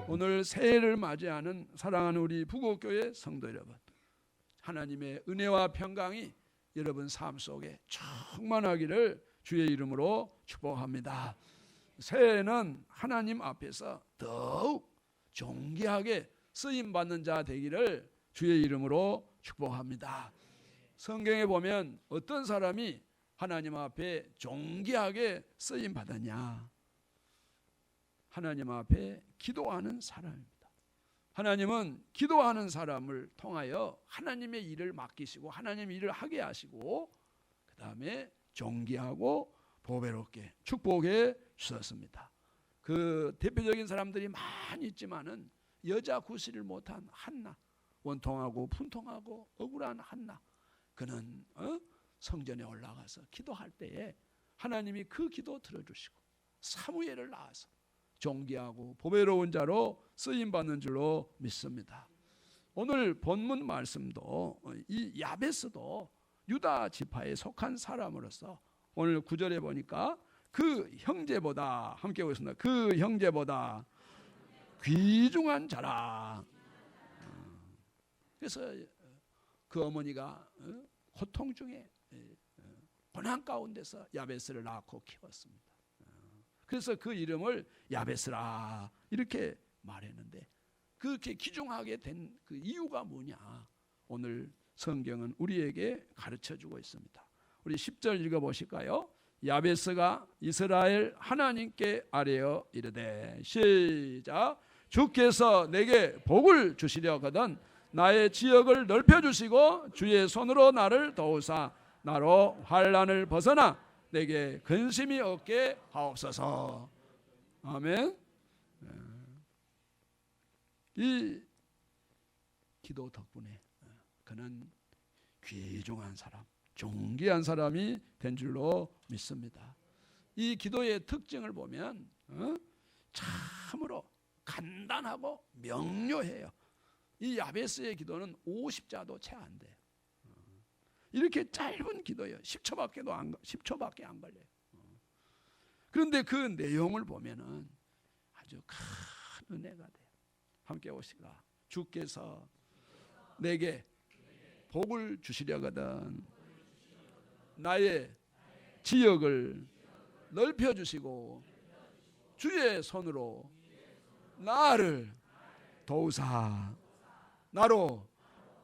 오늘 새해를 맞이하는 사랑하는 우리 부곡교회 성도 여러분, 하나님의 은혜와 평강이 여러분 삶 속에 충만하기를 주의 이름으로 축복합니다. 새해는 하나님 앞에서 더욱 존귀하게 쓰임받는 자 되기를 주의 이름으로 축복합니다. 성경에 보면 어떤 사람이 하나님 앞에 존귀하게 쓰임받았냐? 하나님 앞에 기도하는 사람입니다. 하나님은 기도하는 사람을 통하여 하나님의 일을 맡기시고 하나님의 일을 하게 하시고 그 다음에 존귀하고 보배롭게 축복해 주셨습니다. 그 대표적인 사람들이 많이 있지만은 여자 구실을 못한 한나, 원통하고 분통하고 억울한 한나, 그는 성전에 올라가서 기도할 때에 하나님이 그 기도 들어주시고 사무엘을 낳아서 존귀하고 보배로운 자로 쓰임받는 줄로 믿습니다. 오늘 본문 말씀도 이 야베스도 유다 지파에 속한 사람으로서 오늘 9절에 보니까 그 형제보다, 함께 보겠습니다. 그 형제보다 귀중한 자라. 그래서 그 어머니가 고통 중에 고난 가운데서 야베스를 낳고 키웠습니다. 그래서 그 이름을 야베스라 이렇게 말했는데, 그렇게 귀중하게 된 그 이유가 뭐냐? 오늘 성경은 우리에게 가르쳐주고 있습니다. 우리 10절 읽어보실까요? 야베스가 이스라엘 하나님께 아뢰어 이르되, 시작. 주께서 내게 복을 주시려거든 나의 지역을 넓혀주시고 주의 손으로 나를 도우사 나로 환난을 벗어나 내게 근심이 없게 하옵소서. 아멘. 이 기도 덕분에 그는 귀중한 사람, 존귀한 사람이 된 줄로 믿습니다. 이 기도의 특징을 보면 참으로 간단하고 명료해요. 이 야베스의 기도는 50자도 채 안 돼요. 이렇게 짧은 기도예요. 10초밖에 안 걸려요. 그런데 그 내용을 보면은 아주 큰 은혜가 돼요. 함께 오시라. 주께서 내게 복을 주시려거든 나의 지역을 넓혀 주시고 주의 손으로 나를 도우사 나로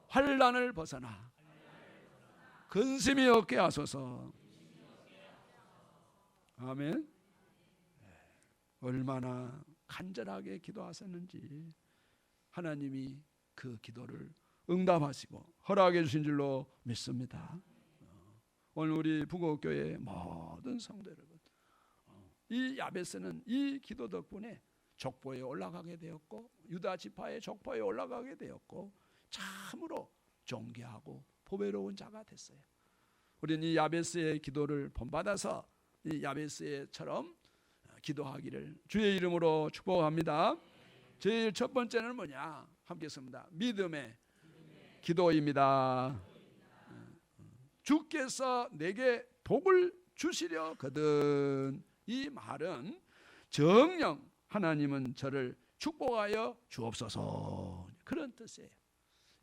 환난을 벗어나 근심이 없게 하소서. 아멘. 얼마나 간절하게 기도하셨는지 하나님이 그 기도를 응답하시고 허락해 주신 줄로 믿습니다. 오늘 우리 부곡교회 모든 성도 여러분, 이 야베스는 이 기도 덕분에 족보에 올라가게 되었고 유다 지파의 족보에 올라가게 되었고 참으로 존귀하고 보배로운 자가 됐어요. 우리는 이 야베스의 기도를 본받아서 이 야베스처럼 기도하기를 주의 이름으로 축복합니다. 제일 첫 번째는 뭐냐? 함께 씁니다. 믿음의 기도입니다. 주께서 내게 복을 주시려거든. 이 말은 정녕 하나님은 저를 축복하여 주옵소서, 그런 뜻이에요.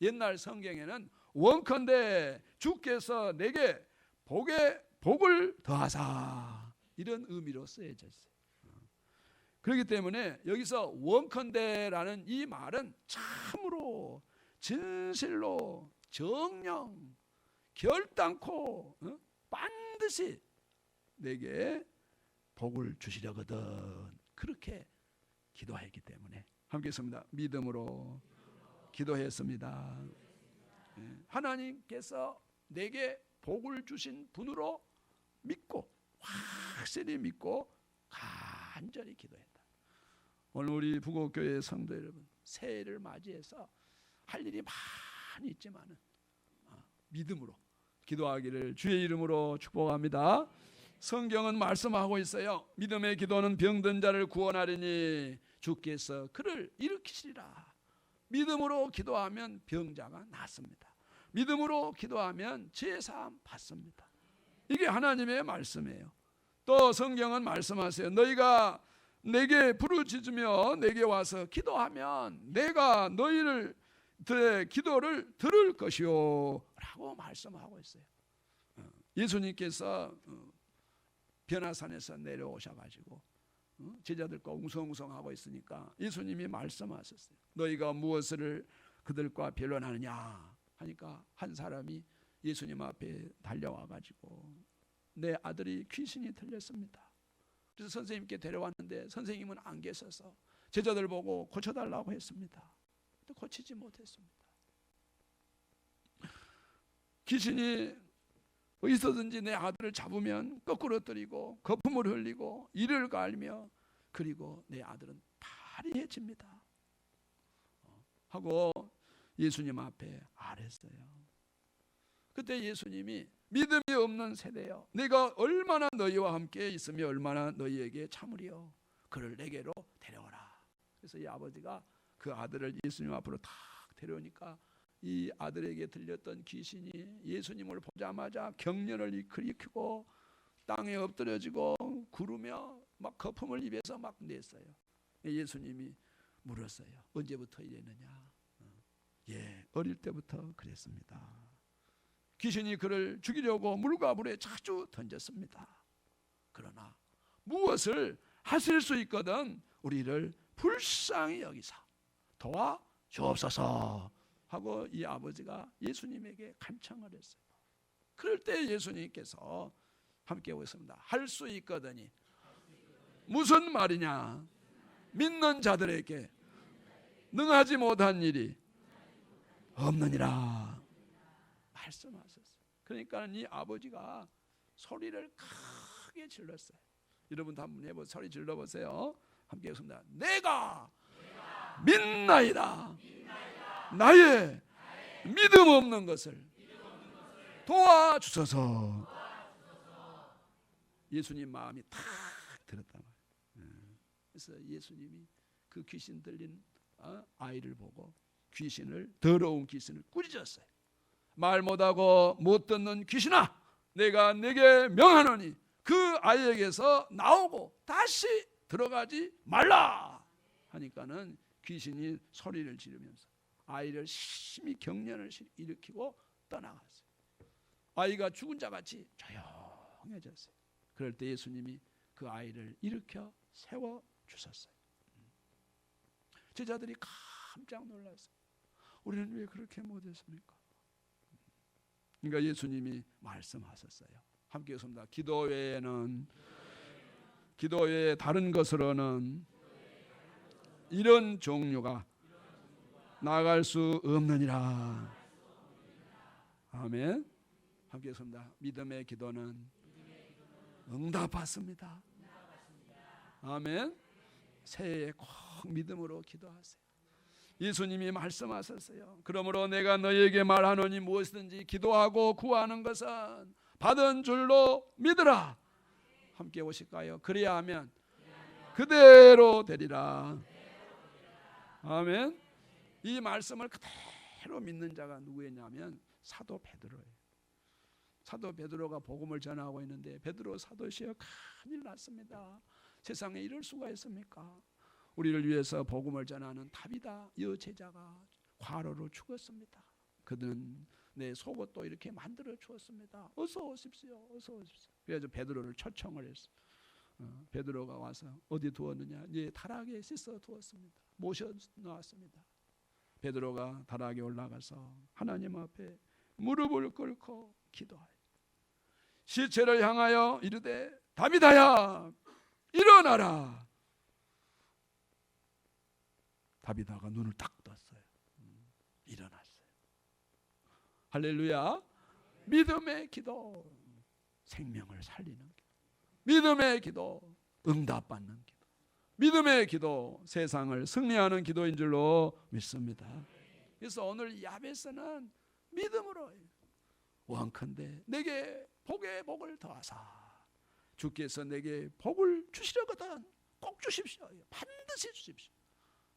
옛날 성경에는 원컨대 주께서 내게 복을 더하사 이런 의미로 쓰여져 있어요. 그렇기 때문에 여기서 원컨대라는 이 말은 참으로 진실로 정녕 결단코 반드시 내게 복을 주시려거든 그렇게 기도했기 때문에 함께 했습니다. 믿음으로 기도했습니다. 하나님께서 내게 복을 주신 분으로 믿고 확실히 믿고 간절히 기도했다. 오늘 우리 부곡교회 성도 여러분, 새해를 맞이해서 할 일이 많이 있지만은 믿음으로 기도하기를 주의 이름으로 축복합니다. 성경은 말씀하고 있어요. 믿음의 기도는 병든 자를 구원하리니 주께서 그를 일으키시리라. 믿음으로 기도하면 병자가 낫습니다. 믿음으로 기도하면 죄사함 받습니다. 이게 하나님의 말씀이에요. 또 성경은 말씀하세요. 너희가 내게 부르짖으며 내게 와서 기도하면 내가 너희를 기도를 들을 것이요 라고 말씀하고 있어요. 예수님께서 변화산에서 내려오셔가지고 제자들과 웅성웅성하고 있으니까 예수님이 말씀하셨어요. 너희가 무엇을 그들과 변론하느냐 하니까 한 사람이 예수님 앞에 달려와가지고 내 아들이 귀신이 들렸습니다. 그래서 선생님께 데려왔는데 선생님은 안 계셔서 제자들 보고 고쳐달라고 했습니다. 근데 고치지 못했습니다. 귀신이 어디서든지 내 아들을 잡으면 거꾸로 때리고 거품을 흘리고 이를 갈며 그리고 내 아들은 파리해집니다 하고 예수님 앞에 아랬어요. 그때 예수님이 믿음이 없는 세대여, 내가 얼마나 너희와 함께 있으며 얼마나 너희에게 참으리요, 그를 내게로 데려오라. 그래서 이 아버지가 그 아들을 예수님 앞으로 탁 데려오니까 이 아들에게 들렸던 귀신이 예수님을 보자마자 경련을 일으키고 땅에 엎드려지고 구르며 막 거품을 입에서 막 냈어요. 예수님이 물었어요. 언제부터 이랬느냐? 예, 어릴 때부터 그랬습니다. 귀신이 그를 죽이려고 물과 물에 자주 던졌습니다. 그러나 무엇을 하실 수 있거든 우리를 불쌍히 여기사 도와 주옵소서 하고 이 아버지가 예수님에게 간청을 했어요. 그럴 때 예수님께서 함께 오셨습니다. 할 수 있거든이 무슨 말이냐? 믿는 자들에게 능하지 못한 일이 없느니라 말씀하셨어요. 그러니까 이 아버지가 소리를 크게 질렀어요. 여러분도 한번 해보세요. 소리 질러보세요. 함께 하겠습니다. 내가 믿나이다. 나의 믿음 없는 것을 도와주소서. 예수님 마음이 탁 들었단 말이에요. 그래서 예수님이 그 귀신 들린 아이를 보고 더러운 귀신을 꾸짖었어요. 말 못하고 못 듣는 귀신아, 내가 네게 명하노니 그 아이에게서 나오고 다시 들어가지 말라 하니까는 귀신이 소리를 지르면서 아이를 심히 경련을 일으키고 떠나갔어요. 아이가 죽은 자같이 조용해졌어요. 그럴 때 예수님이 그 아이를 일으켜 세워주셨어요. 제자들이 깜짝 놀랐어요. 우리는 왜 그렇게 못했습니까? 그러니까 예수님이 말씀하셨어요. 함께 했습니다. 기도 외에 다른 것으로는 이런 종류가 나아갈 수 없느니라. 아멘. 함께 했습니다. 믿음의 기도는 응답받습니다. 아멘. 새해에 꼭 믿음으로 기도하세요. 예수님이 말씀하셨어요. 그러므로 내가 너희에게 말하노니 무엇이든지 기도하고 구하는 것은 받은 줄로 믿으라. 함께 오실까요? 그래야 하면 그대로 되리라. 아멘. 이 말씀을 그대로 믿는 자가 누구였냐면 사도 베드로예요. 사도 베드로가 복음을 전하고 있는데 베드로 사도시여 큰일 났습니다. 세상에 이럴 수가 있습니까? 우리를 위해서 복음을 전하는 다비다 여제자가 과로로 죽었습니다. 그는 내 속옷도 이렇게 만들어 주었습니다. 어서 오십시오. 어서 오십시오. 그래서 베드로를 초청을 했어. 베드로가 와서 어디 두었느냐? 예, 다락에 씻어 두었습니다. 모셔 놓았습니다. 베드로가 다락에 올라가서 하나님 앞에 무릎을 꿇고 기도하여 시체를 향하여 이르되 다비다야 일어나라. 다비다가 눈을 딱 떴어요. 일어났어요. 할렐루야. 믿음의 기도, 생명을 살리는 기도. 믿음의 기도, 응답받는 기도. 믿음의 기도, 세상을 승리하는 기도인 줄로 믿습니다. 그래서 오늘 야베스는 믿음으로 원컨대 내게 복의 복을 더하사 주께서 내게 복을 주시려거든 꼭 주십시오. 반드시 주십시오.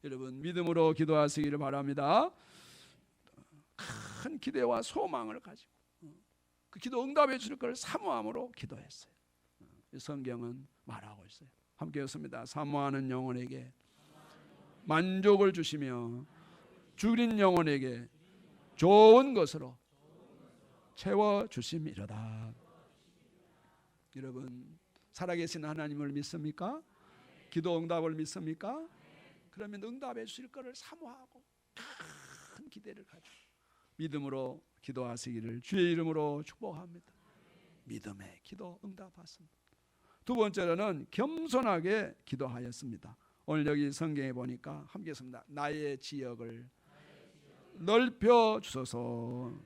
여러분 믿음으로 기도하시기를 바랍니다. 큰 기대와 소망을 가지고 그 기도 응답해 주실 걸 사모함으로 기도했어요. 성경은 말하고 있어요. 함께 읽습니다. 사모하는 영혼에게 만족을 주시며 죽인 영혼에게 좋은 것으로 채워주심이로다. 여러분, 살아계신 하나님을 믿습니까? 기도 응답을 믿습니까? 그러면 응답해 주실 것을 사모하고 큰 기대를 가지고 믿음으로 기도하시기를 주의 이름으로 축복합니다. 믿음의 기도 응답받습니다. 두 번째로는 겸손하게 기도하였습니다. 오늘 여기 성경에 보니까 함께 했습니다. 나의 지역을 넓혀 주소서.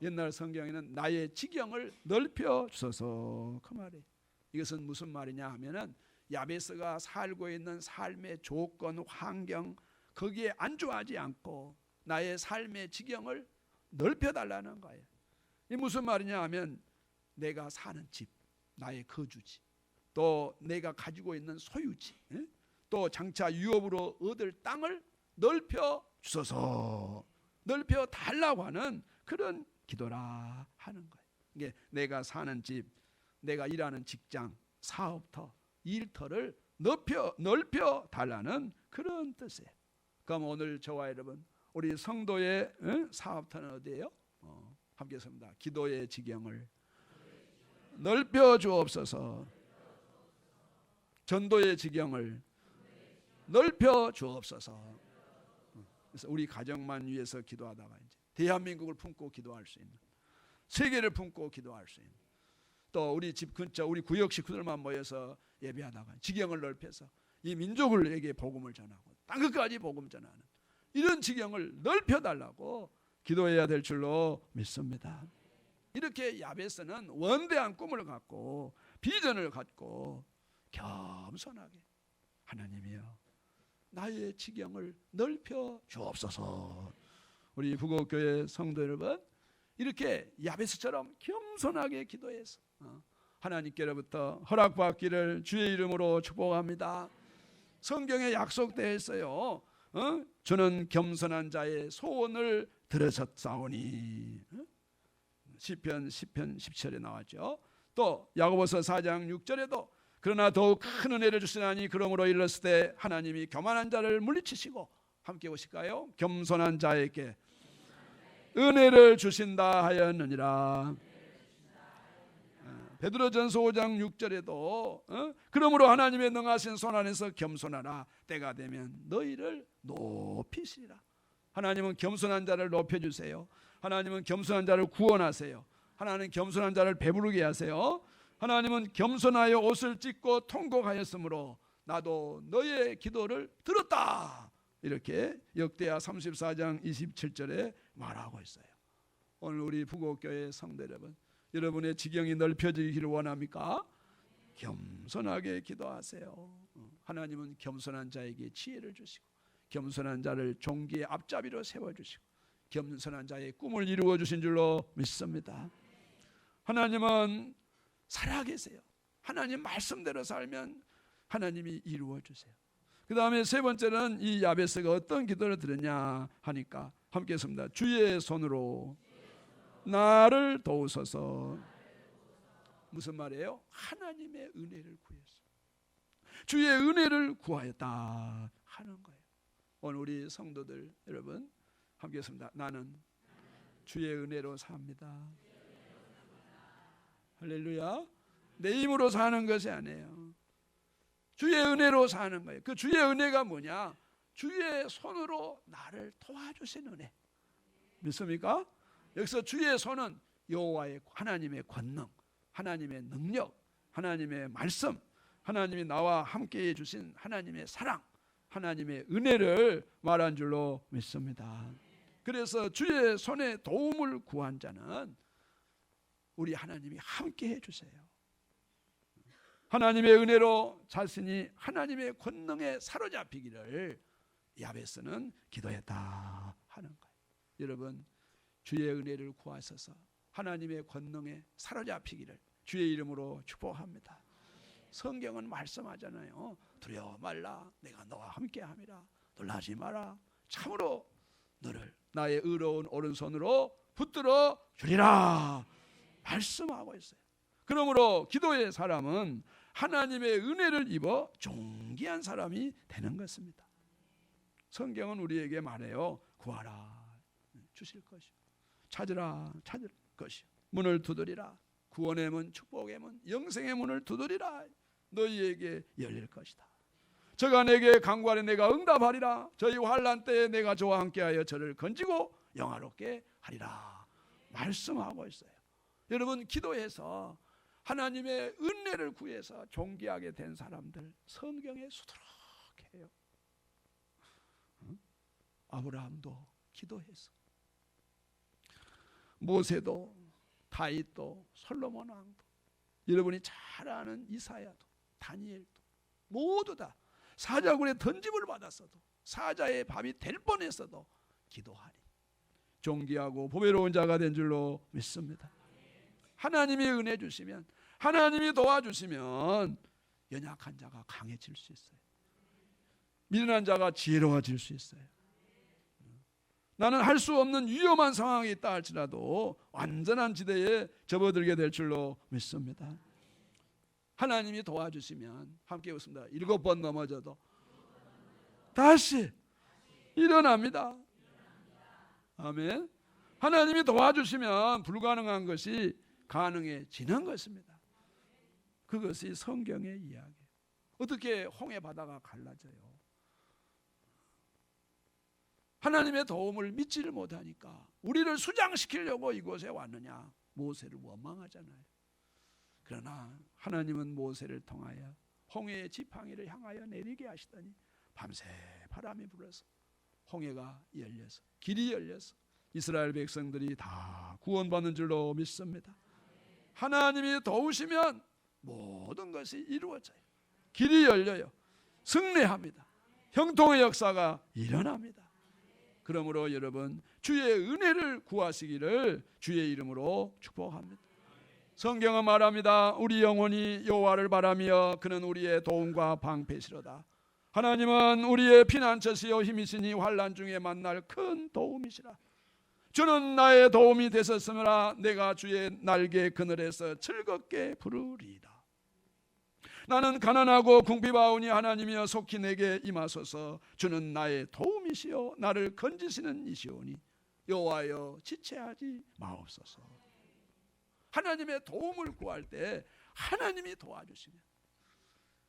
옛날 성경에는 나의 지경을 넓혀 주소서 그 말이에요. 이것은 무슨 말이냐 하면은 야베스가 살고 있는 삶의 조건, 환경 거기에 안주하지 않고 나의 삶의 지경을 넓혀달라는 거예요. 이 무슨 말이냐 하면 내가 사는 집, 나의 거주지, 또 내가 가지고 있는 소유지, 또 장차 유업으로 얻을 땅을 넓혀 주소서, 넓혀 달라고 하는 그런 기도라 하는 거예요. 이게 내가 사는 집, 내가 일하는 직장, 사업터, 일터를 넓혀 달라는 그런 뜻이에요. 그럼 오늘 저와 여러분 우리 성도의 사업터는 어디예요? 함께 씁니다. 기도의 지경을 넓혀 주옵소서. 전도의 지경을 넓혀 주옵소서. 그래서 우리 가정만 위해서 기도하다가 이제 대한민국을 품고 기도할 수 있는, 세계를 품고 기도할 수 있는, 또 우리 집 근처 우리 구역 식구들만 모여서 예배하다가 지경을 넓혀서 이 민족을에게 복음을 전하고 땅끝까지 복음 전하는 이런 지경을 넓혀달라고 기도해야 될 줄로 믿습니다. 이렇게 야베스는 원대한 꿈을 갖고 비전을 갖고 겸손하게 하나님이여 나의 지경을 넓혀 주옵소서. 우리 부곡교회 성도 여러분, 이렇게 야베스처럼 겸손하게 기도해서 하나님께로부터 허락받기를 주의 이름으로 축복합니다. 성경에 약속되어 있어요. 저는 겸손한 자의 소원을 들으셨사오니. 시편 10절에 나왔죠. 또 야고보서 4장 6절에도 그러나 더욱 큰 은혜를 주시나니 그러므로 일렀을 때 하나님이 교만한 자를 물리치시고, 함께 보실까요? 겸손한 자에게 은혜를 주신다 하였느니라. 베드로전서 5장 6절에도 그러므로 하나님의 능하신 손 안에서 겸손하라. 때가 되면 너희를 높이시리라. 하나님은 겸손한 자를 높여주세요. 하나님은 겸손한 자를 구원하세요. 하나님은 겸손한 자를 배부르게 하세요. 하나님은 겸손하여 옷을 찢고 통곡하였으므로 나도 너의 기도를 들었다. 이렇게 역대하 34장 27절에 말하고 있어요. 오늘 우리 부곡교회 성도 여러분, 여러분의 지경이 넓혀지기를 원합니까? 겸손하게 기도하세요. 하나님은 겸손한 자에게 지혜를 주시고 겸손한 자를 종기의 앞잡이로 세워주시고 겸손한 자의 꿈을 이루어 주신 줄로 믿습니다. 하나님은 살아계세요. 하나님 말씀대로 살면 하나님이 이루어 주세요. 그 다음에 세 번째는 이 야베스가 어떤 기도를 드렸냐 하니까 함께 했습니다. 주의 손으로 나를 도우소서. 무슨 말이에요? 하나님의 은혜를 구했어. 주의 은혜를 구하였다 하는 거예요. 오늘 우리 성도들 여러분 함께 했습니다. 나는 주의 은혜로 삽니다. 할렐루야. 내 힘으로 사는 것이 아니에요. 주의 은혜로 사는 거예요. 그 주의 은혜가 뭐냐? 주의 손으로 나를 도와주신 은혜. 믿습니까? 여기서 주의 손은 여호와의 하나님의 권능, 하나님의 능력, 하나님의 말씀, 하나님이 나와 함께해 주신 하나님의 사랑, 하나님의 은혜를 말한 줄로 믿습니다. 그래서 주의 손에 도움을 구한 자는 우리 하나님이 함께해 주세요. 하나님의 은혜로 자신이 하나님의 권능에 사로잡히기를 야베스는 기도했다 하는 거예요. 여러분, 주의 은혜를 구하셔서 하나님의 권능에 사로잡히기를 주의 이름으로 축복합니다. 성경은 말씀하잖아요. 두려워 말라, 내가 너와 함께함이라. 놀라지 마라, 참으로 너를 나의 의로운 오른손으로 붙들어 주리라. 말씀하고 있어요. 그러므로 기도의 사람은 하나님의 은혜를 입어 존귀한 사람이 되는 것입니다. 성경은 우리에게 말해요. 구하라 주실 것이요, 찾으라 찾을 것이요, 문을 두드리라, 구원의 문, 축복의 문, 영생의 문을 두드리라, 너희에게 열릴 것이다. 저가 내게 간구하리 내가 응답하리라. 저희 환난 때에 내가 저와 함께하여 저를 건지고 영화롭게 하리라 말씀하고 있어요. 여러분, 기도해서 하나님의 은혜를 구해서 존귀하게 된 사람들 성경에 수두룩해요. 아브라함도 기도해서, 모세도, 다윗도, 솔로몬 왕도, 여러분이 잘 아는 이사야도, 다니엘도 모두 다 사자굴에 던짐을 받았어도, 사자의 밥이 될 뻔했어도 기도하니 존귀하고 보배로운 자가 된 줄로 믿습니다. 하나님이 은혜 주시면, 하나님이 도와주시면 연약한 자가 강해질 수 있어요. 미련한 자가 지혜로워질 수 있어요. 나는 할 수 없는 위험한 상황이 있다 할지라도 완전한 지대에 접어들게 될 줄로 믿습니다. 하나님이 도와주시면, 함께 웃습니다. 7번 넘어져도 다시 일어납니다. 아멘. 하나님이 도와주시면 불가능한 것이 가능해지는 것입니다. 그것이 성경의 이야기. 어떻게 홍해 바다가 갈라져요? 하나님의 도움을 믿지를 못하니까 우리를 수장시키려고 이곳에 왔느냐, 모세를 원망하잖아요. 그러나 하나님은 모세를 통하여 홍해의 지팡이를 향하여 내리게 하시더니 밤새 바람이 불어서 홍해가 열려서, 길이 열려서 이스라엘 백성들이 다 구원받는 줄로 믿습니다. 하나님이 도우시면 모든 것이 이루어져요. 길이 열려요. 승리합니다. 형통의 역사가 일어납니다. 그러므로 여러분, 주의 은혜를 구하시기를 주의 이름으로 축복합니다. 성경은 말합니다. 우리 영혼이 여호와를 바라며 그는 우리의 도움과 방패시로다. 하나님은 우리의 피난처시요 힘이시니 환난 중에 만날 큰 도움이시라. 주는 나의 도움이 되셨으므로 내가 주의 날개 그늘에서 즐겁게 부르리이다. 나는 가난하고 궁핍하오니 하나님이여 속히 내게 임하소서. 주는 나의 도움이시요 나를 건지시는 이시오니 여호와여 지체하지 마옵소서. 하나님의 도움을 구할 때 하나님이 도와주시면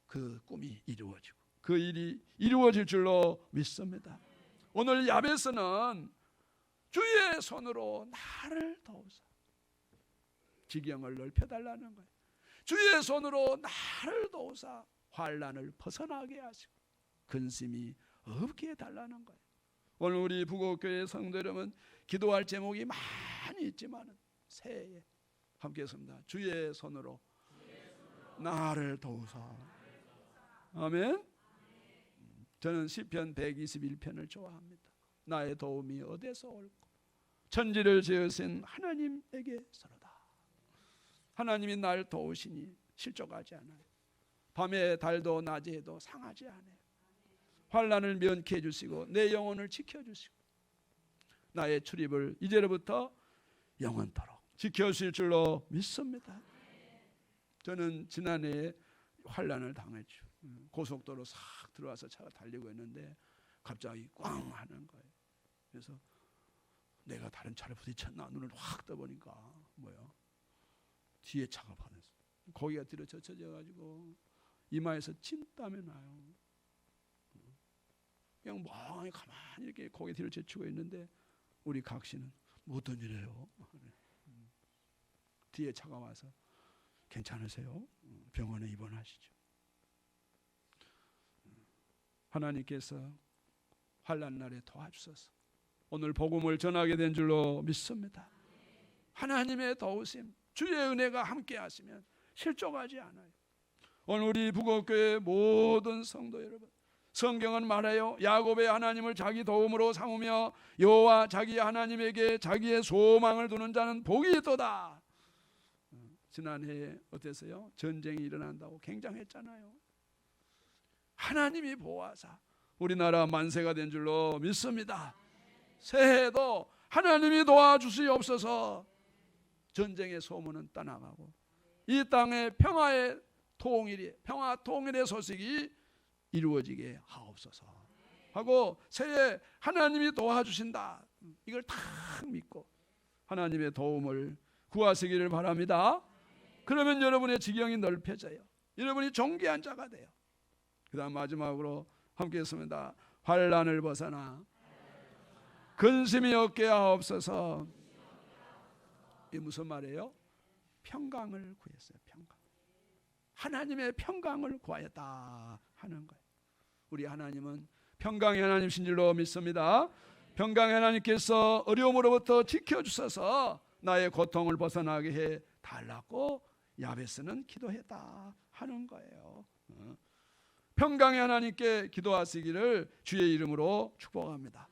그 꿈이 이루어지고 그 일이 이루어질 줄로 믿습니다. 오늘 야베스는 주의 손으로 나를 도우사 지경을 넓혀달라는 거예요. 주의 손으로 나를 도우사 환난을 벗어나게 하시고 근심이 없게 해달라는 거예요. 오늘 우리 부곡교회 성도 여러분, 기도할 제목이 많이 있지만 새해에 함께 했습니다. 주의 손으로 나를 도우사. 아멘. 저는 시편 121편을 좋아합니다. 나의 도움이 어디서 올까? 천지를 지으신 하나님에게서로다. 하나님이 날 도우시니 실족하지 않아요. 밤에 달도 낮에도 상하지 않아요. 환난을 면케해 주시고 내 영혼을 지켜주시고 나의 출입을 이제로부터 영원토록 지켜주실 줄로 믿습니다. 저는 지난해에 환난을 당했죠. 고속도로 싹 들어와서 차가 달리고 있는데 갑자기 꽝 하는 거예요. 그래서 내가 다른 차를 부딪혔나 눈을 확 떠보니까 뭐야, 뒤에 차가 반했어. 거기가 뒤로 젖혀져 가지고 이마에서 진땀이 나요. 그냥 멍하니 가만히 이렇게 고개 뒤로 젖히고 있는데 우리 각 씨는 어떤 일이에요? 뒤에 차가 와서 괜찮으세요? 병원에 입원하시죠. 하나님께서 환난 날에 도와주셔서 오늘 복음을 전하게 된 줄로 믿습니다. 하나님의 도우심, 주의 은혜가 함께 하시면 실족하지 않아요. 오늘 우리 부곡교회 모든 성도 여러분, 성경은 말해요. 야곱의 하나님을 자기 도움으로 삼으며 여호와 자기 하나님에게 자기의 소망을 두는 자는 복이 있도다. 지난해에 어땠어요? 전쟁이 일어난다고 굉장했잖아요. 하나님이 보호하사 우리나라 만세가 된 줄로 믿습니다. 새해에도 하나님이 도와주시옵소서. 전쟁의 소문은 떠나가고 이 땅에 평화 통일의 소식이 이루어지게 하옵소서 하고 새해 하나님이 도와주신다, 이걸 다 믿고 하나님의 도움을 구하시기를 바랍니다. 그러면 여러분의 지경이 넓혀져요. 여러분이 존귀한 자가 돼요. 그 다음 마지막으로 함께 했습니다. 환난을 벗어나 근심이 없게 하옵소서. 이게 무슨 말이에요? 평강을 구했어요. 평강. 하나님의 평강을 구하였다 하는 거예요. 우리 하나님은 평강의 하나님이신 줄로 믿습니다. 평강의 하나님께서 어려움으로부터 지켜주셔서 나의 고통을 벗어나게 해 달라고 야베스는 기도했다 하는 거예요. 평강의 하나님께 기도하시기를 주의 이름으로 축복합니다.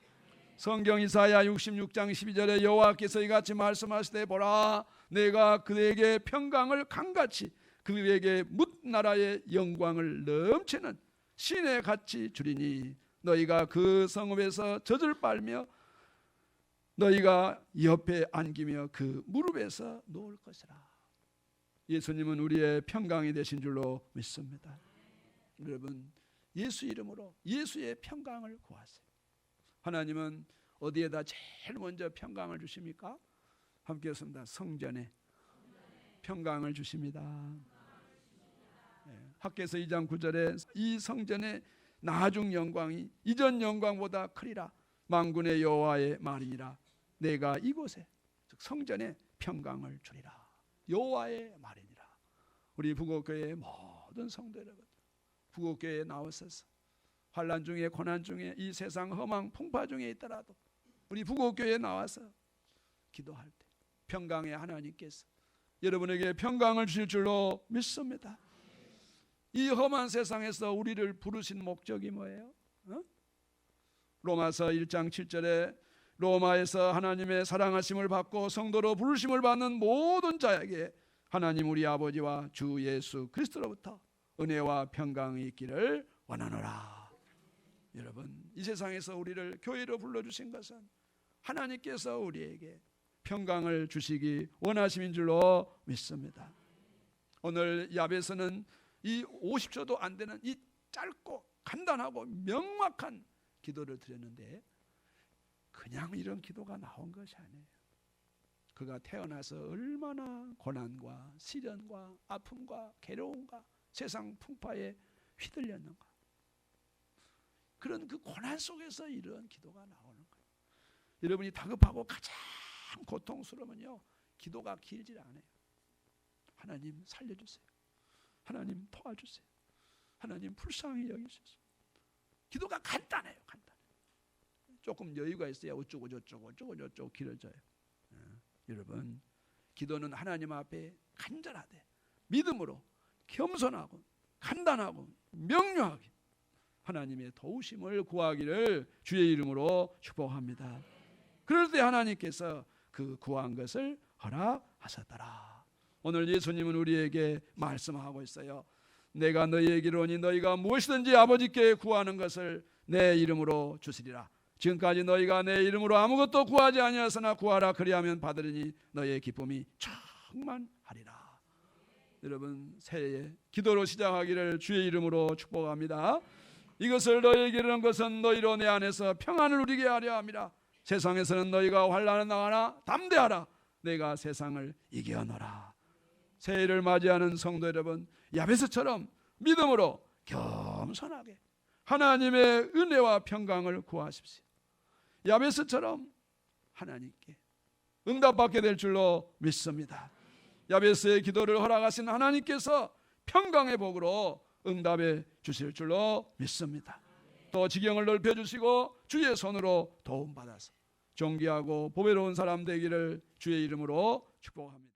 성경 이사야 66장 12절에 여호와께서 이같이 말씀하시되 보라, 내가 그에게 평강을 강같이 그에게 뭇나라의 영광을 넘치는 신의 같이 주리니 너희가 그 성읍에서 젖을 빨며 너희가 옆에 안기며 그 무릎에서 놓을 것이라. 예수님은 우리의 평강이 되신 줄로 믿습니다. 여러분, 예수 이름으로 예수의 평강을 구하세요. 하나님은 어디에다 제일 먼저 평강을 주십니까? 함께 했습니다. 성전에 평강을 주십니다. 학개서 2장 9절에 이 성전의 나중 영광이 이전 영광보다 크리라. 만군의 여호와의 말이니라. 내가 이곳에 즉 성전에 평강을 주리라. 여호와의 말이니라. 우리 부곡교회의 모든 성도 여러분, 부곡교회에 나오셔서 환난 중에 고난 중에 이 세상 험한 풍파 중에 있더라도 우리 부곡교회에 나와서 기도할 때 평강의 하나님께서 여러분에게 평강을 주실 줄로 믿습니다. 이 험한 세상에서 우리를 부르신 목적이 뭐예요? 로마서 1장 7절에 로마에서 하나님의 사랑하심을 받고 성도로 부르심을 받는 모든 자에게 하나님 우리 아버지와 주 예수 그리스도로부터 은혜와 평강이 있기를 원하노라. 여러분, 이 세상에서 우리를 교회로 불러주신 것은 하나님께서 우리에게 평강을 주시기 원하심인 줄로 믿습니다. 오늘 야베스는 이 50초도 안 되는 이 짧고 간단하고 명확한 기도를 드렸는데 그냥 이런 기도가 나온 것이 아니에요. 그가 태어나서 얼마나 고난과 시련과 아픔과 괴로움과 세상 풍파에 휘둘렸는가. 그런 그 고난 속에서 이런 기도가 나오는 거예요. 여러분이 다급하고 가장 고통스러우면요, 기도가 길지 않아요. 하나님 살려주세요. 하나님 도와주세요. 하나님 불쌍히 여기소서. 기도가 간단해요. 간단해요. 조금 여유가 있어야 어쩌고 저쩌고 길어져요. 여러분, 기도는 하나님 앞에 간절하되 믿음으로 겸손하고 간단하고 명료하게 하나님의 도우심을 구하기를 주의 이름으로 축복합니다. 그럴 때 하나님께서 그 구한 것을 허락하셨더라. 오늘 예수님은 우리에게 말씀하고 있어요. 내가 너희에게 이르노니 너희가 무엇이든지 아버지께 구하는 것을 내 이름으로 주시리라. 지금까지 너희가 내 이름으로 아무것도 구하지 아니하였으나 구하라 그리하면 받으리니 너희의 기쁨이 충만하리라. 여러분, 새해 기도로 시작하기를 주의 이름으로 축복합니다. 이것을 너희에게 이르는 것은 너희로 내 안에서 평안을 누리게 하려 함이라. 세상에서는 너희가 환난을 당하나 담대하라. 내가 세상을 이겨노라. 새해를 맞이하는 성도 여러분, 야베스처럼 믿음으로 겸손하게 하나님의 은혜와 평강을 구하십시오. 야베스처럼 하나님께 응답받게 될 줄로 믿습니다. 야베스의 기도를 허락하신 하나님께서 평강의 복으로 응답해 주실 줄로 믿습니다. 또 지경을 넓혀주시고 주의 손으로 도움받아서 존귀하고 보배로운 사람 되기를 주의 이름으로 축복합니다.